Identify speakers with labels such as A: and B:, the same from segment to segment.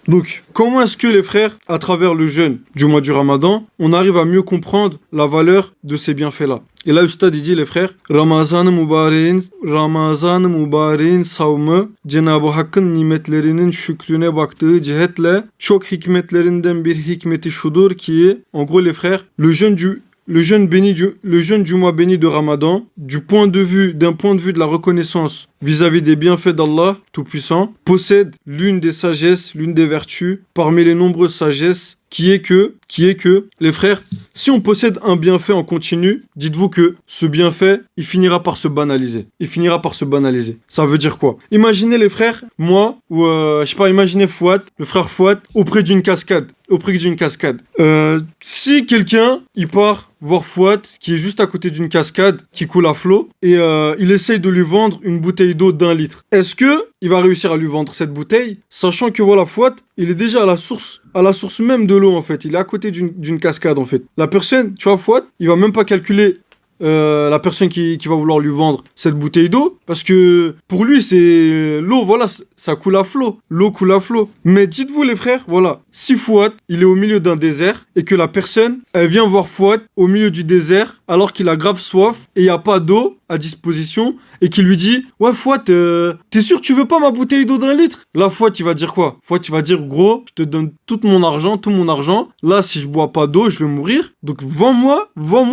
A: Donc, comment est-ce que les frères, à travers le jeûne du mois du Ramadan, on arrive à mieux comprendre la valeur de ces bienfaits-là? Et là, Ustad, il dit, les frères, Ramazan-ı Mübarek'in savmı, Cenab-ı Hakk'ın nimetlerinin şükrüne baktığı cihetle çok hikmetlerinden bir hikmeti şudur ki, en gros, les frères, le jeûne du mois béni de Ramadan, d'un point de vue de la reconnaissance vis-à-vis des bienfaits d'Allah Tout-Puissant, possède l'une des sagesses, l'une des vertus, parmi les nombreuses sagesses, qui est que, les frères, si on possède un bienfait en continu, dites-vous que ce bienfait, il finira par se banaliser. Ça veut dire quoi? Imaginez les frères, moi, ou imaginez Fouad, le frère Fouad, auprès d'une cascade. Si quelqu'un, il part voir Fouad, qui est juste à côté d'une cascade, qui coule à flot, et il essaye de lui vendre une bouteille d'eau d'1 litre. Est-ce que il va réussir à lui vendre cette bouteille, sachant que voilà, Fouad, il est déjà à la source même de l'eau, en fait. Il est à côté d'une cascade, en fait. La personne, tu vois, Fouad, il va même pas calculer la personne qui va vouloir lui vendre cette bouteille d'eau, parce que pour lui, c'est l'eau, voilà, ça coule à flot. L'eau coule à flot. Mais dites-vous, les frères, voilà, si Fouad, il est au milieu d'un désert, et que la personne, elle vient voir Fouad au milieu du désert, alors qu'il a grave soif, et il n'y a pas d'eau à disposition, et qui lui dit, ouais, Fouad, t'es sûr tu veux pas ma bouteille d'eau d'1 litre? Là, Fouad, il va dire quoi? Fouad, il va dire, gros, je te donne tout mon argent. Là, si je bois pas d'eau, je vais mourir. Donc, vends-moi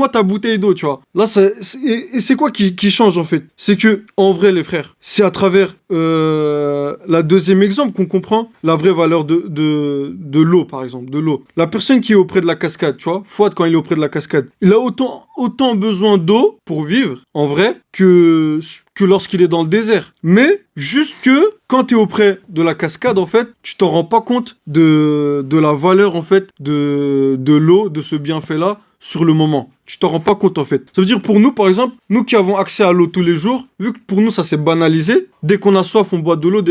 A: ta bouteille d'eau, tu vois. Là, c'est quoi qui change, en fait? C'est que, en vrai, les frères, c'est à travers la deuxième exemple qu'on comprend la vraie valeur de l'eau, par exemple, de l'eau. La personne qui est auprès de la cascade, tu vois, Fouad, quand il est auprès de la cascade, il a autant besoin d'eau pour vivre, en vrai, que lorsqu'il est dans le désert. Mais juste que quand tu es auprès de la cascade, en fait, tu t'en rends pas compte de la valeur, en fait, de l'eau, de ce bienfait-là, sur le moment. Tu t'en rends pas compte, en fait. Ça veut dire pour nous, par exemple, nous qui avons accès à l'eau tous les jours, vu que pour nous, ça s'est banalisé, dès qu'on a soif, on boit de l'eau,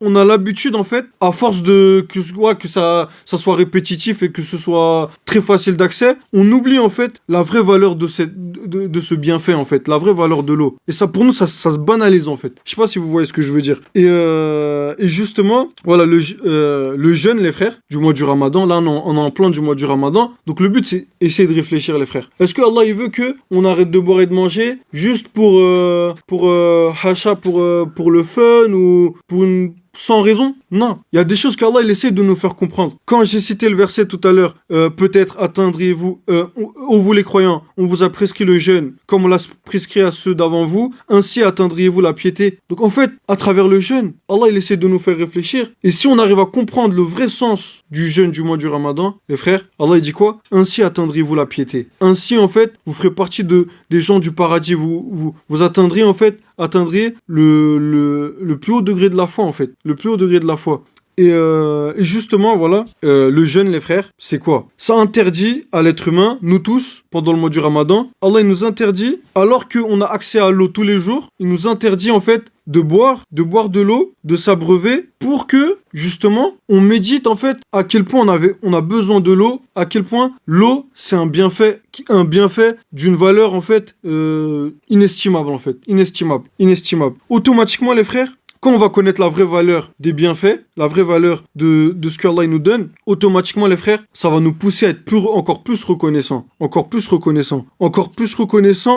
A: on a l'habitude, en fait, à force que ça soit répétitif et que ce soit très facile d'accès, on oublie, en fait, la vraie valeur de ce bienfait, en fait, la vraie valeur de l'eau. Et ça, pour nous, ça se banalise, en fait. Je sais pas si vous voyez ce que je veux dire. Et justement, voilà, le jeûne, les frères, du mois du Ramadan, là, on est en plein du mois du Ramadan. Donc, le but, c'est essayer de réfléchir, les frères. Est-ce que Allah, il veut qu'on arrête de boire et de manger juste pour le fun ou sans raison? Non. Il y a des choses qu'Allah, il essaie de nous faire comprendre. Quand j'ai cité le verset tout à l'heure, peut-être atteindriez-vous, ô vous les croyants, on vous a prescrit le jeûne, comme on l'a prescrit à ceux d'avant vous, ainsi atteindriez-vous la piété. Donc en fait, à travers le jeûne, Allah, il essaie de nous faire réfléchir. Et si on arrive à comprendre le vrai sens du jeûne du mois du Ramadan, les frères, Allah, il dit quoi? Ainsi atteindriez-vous la piété. Ainsi, en fait, vous ferez partie des gens du paradis. Vous atteindriez, en fait, le plus haut degré de la foi, en fait. Le plus haut degré de la foi. Et justement, voilà, le jeûne, les frères, c'est quoi? Ça interdit à l'être humain, nous tous, pendant le mois du Ramadan, Allah, il nous interdit, alors qu'on a accès à l'eau tous les jours, il nous interdit, en fait, de boire de l'eau, de s'abreuver, pour que, justement, on médite, en fait, à quel point on a besoin de l'eau, à quel point l'eau, c'est un bienfait d'une valeur, en fait, inestimable, en fait. Inestimable. Automatiquement, les frères, quand on va connaître la vraie valeur des bienfaits, la vraie valeur de ce qu'Allah nous donne, automatiquement, les frères, ça va nous pousser à être encore plus reconnaissants.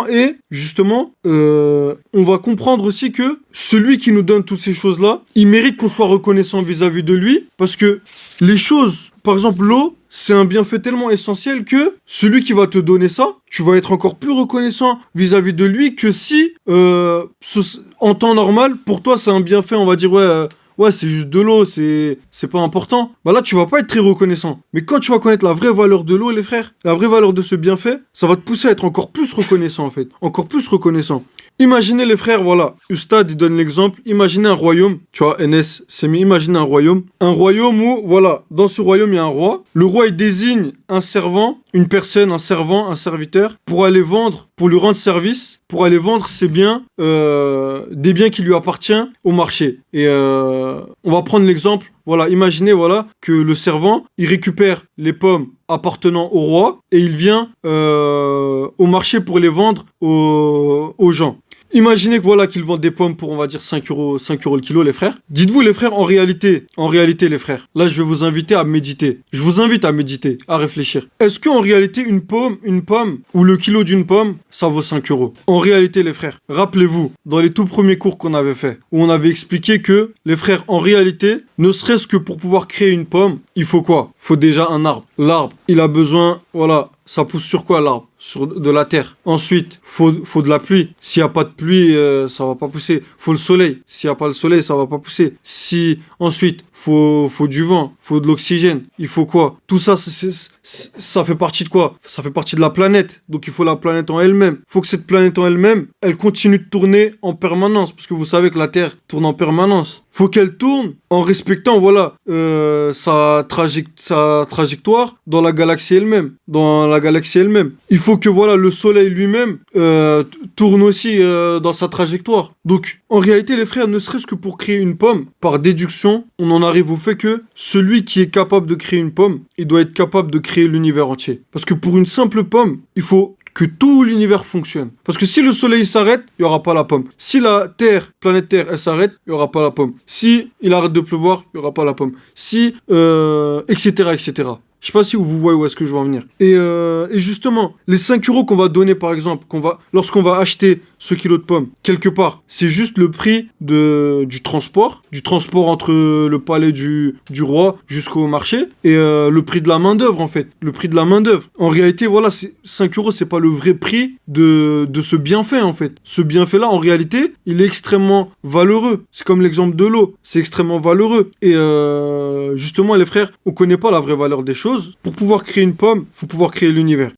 A: Et, justement, on va comprendre aussi que celui qui nous donne toutes ces choses-là, il mérite qu'on soit reconnaissant vis-à-vis de lui, parce que les choses, par exemple l'eau, c'est un bienfait tellement essentiel que celui qui va te donner ça, tu vas être encore plus reconnaissant vis-à-vis de lui que si, en temps normal, pour toi, c'est un bienfait, on va dire, ouais, c'est juste de l'eau, c'est pas important. Bah là, tu vas pas être très reconnaissant. Mais quand tu vas connaître la vraie valeur de l'eau, les frères, la vraie valeur de ce bienfait, ça va te pousser à être encore plus reconnaissant, en fait. Encore plus reconnaissant. Imaginez, les frères, voilà. Ustad, il donne l'exemple. Imaginez un royaume. Tu vois, NS, c'est mis. Imaginez un royaume. Un royaume où, voilà, dans ce royaume, il y a un roi. Le roi, il désigne un servant, une personne, un serviteur, pour aller vendre, pour lui rendre service, pour aller vendre ses biens, des biens qui lui appartiennent au marché. Et on va prendre l'exemple. Voilà, imaginez, voilà, que le servant, il récupère les pommes appartenant au roi et il vient au marché pour les vendre aux gens. Imaginez que voilà qu'ils vendent des pommes pour, on va dire, 5 euros le kilo, les frères. Dites-vous, les frères, en réalité, les frères, là, je vais vous inviter à méditer. Je vous invite à méditer, à réfléchir. Est-ce qu'en réalité, une pomme, ou le kilo d'une pomme, ça vaut 5 euros? En réalité, les frères, rappelez-vous, dans les tout premiers cours qu'on avait fait, où on avait expliqué que, les frères, en réalité, ne serait-ce que pour pouvoir créer une pomme, il faut quoi? Il faut déjà un arbre. L'arbre, il a besoin, voilà, ça pousse sur quoi l'arbre? Sur de la terre. Ensuite, faut de la pluie. S'il n'y a pas de pluie, ça va pas pousser. Faut le soleil. S'il n'y a pas le soleil, ça va pas pousser. Ensuite, faut du vent, faut de l'oxygène. Il faut quoi? Tout ça, ça fait partie de quoi? Ça fait partie de la planète. Donc il faut la planète en elle-même. Il faut que cette planète en elle-même, elle continue de tourner en permanence. Parce que vous savez que la Terre tourne en permanence. Faut qu'elle tourne en respectant, voilà, sa trajectoire dans la galaxie elle-même. Il faut que, voilà, le soleil lui-même tourne aussi dans sa trajectoire. Donc, en réalité, les frères, ne serait-ce que pour créer une pomme, par déduction, on en arrive au fait que celui qui est capable de créer une pomme, il doit être capable de créer l'univers entier. Parce que pour une simple pomme, il faut que tout l'univers fonctionne. Parce que si le soleil s'arrête, il n'y aura pas la pomme. Si la Terre, planète Terre, elle s'arrête, il n'y aura pas la pomme. Si il arrête de pleuvoir, il n'y aura pas la pomme. Etc., etc. Je sais pas si vous voyez où est-ce que je veux en venir. Et justement, les 5 euros qu'on va donner, par exemple, lorsqu'on va acheter ce kilo de pommes, quelque part, c'est juste le prix du transport entre le palais du roi jusqu'au marché, et le prix de la main-d'œuvre, en fait. Le prix de la main-d'œuvre. En réalité, voilà, 5 euros, c'est pas le vrai prix de ce bienfait, en fait. Ce bienfait-là, en réalité, il est extrêmement valeureux. C'est comme l'exemple de l'eau. C'est extrêmement valeureux. Et justement, les frères, on connaît pas la vraie valeur des choses. Pour pouvoir créer une pomme, faut pouvoir créer l'univers.